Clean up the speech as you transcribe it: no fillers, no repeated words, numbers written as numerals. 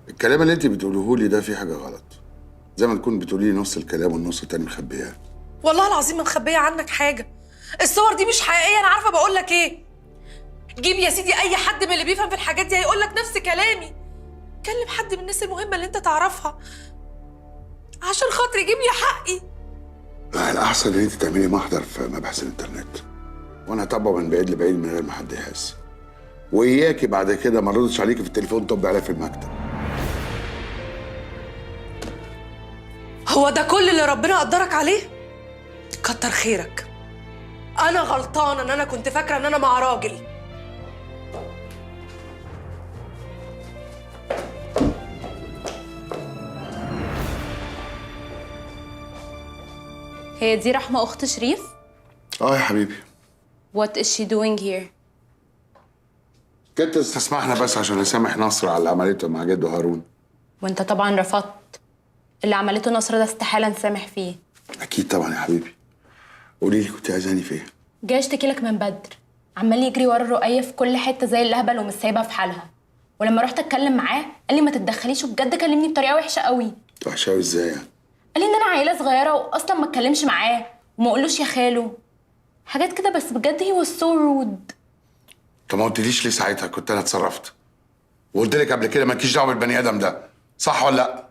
الكلام اللي انت بتقوله لي ده فيه حاجه غلط. زي ما تكون بتقولي لي نص الكلام والنص التاني مخبياه. والله العظيم ما مخبيه عنك حاجه. الصور دي مش حقيقيه، انا عارفه بقول لك ايه. جيب يا سيدي اي حد من اللي بيفهم في الحاجات دي هيقول لك نفس كلامي. كلم حد من الناس المهمه اللي انت تعرفها عشان خاطري جيب لي حقي. لا، الاحسن ان انت تعملي محضر في مباحث الانترنت، وانا هتابعه من بعيد لبعيد من غير ما حد يحس. واياكي بعد كده ما ردش عليكي في التليفون طب عليا في المكتب. هو ده كل اللي ربنا قدرك عليه؟ كتر خيرك. انا غلطانه ان انا كنت فاكره ان انا مع راجل. هي دي رحمة أخت شريف؟ اه يا حبيبي. What is she doing here؟ كنت تسمحنا بس عشان نسامح نصر على اللي عملته مع جده هارون. وانت طبعا رفضت. اللي عملته نصر ده استحالة نسامح فيه. اكيد طبعا يا حبيبي. قولي لي كنت عايزاني في ايه؟ جاي اشتكي لك من بدر، عمال يجري ورا الرقية في كل حتة زي اللهبل ومش سايبها في حالها. ولما رحت اتكلم معاه قال لي ما تتدخليش، وبجد كلمني بطريقة وحشة قوي. وحشه قوي ازاي يعني؟ قال لي ان انا عيلة صغيرة واصلا ما اتكلمش معاه وما اقولوش يا خالو. حاجات كده، بس بجد هي was so rude. طب ما قلتليش ليه ساعتها؟ كنت انا اتصرفت وقلت لك قبل كده مالكيش دعوه بالبني ادم ده، صح ولا لا؟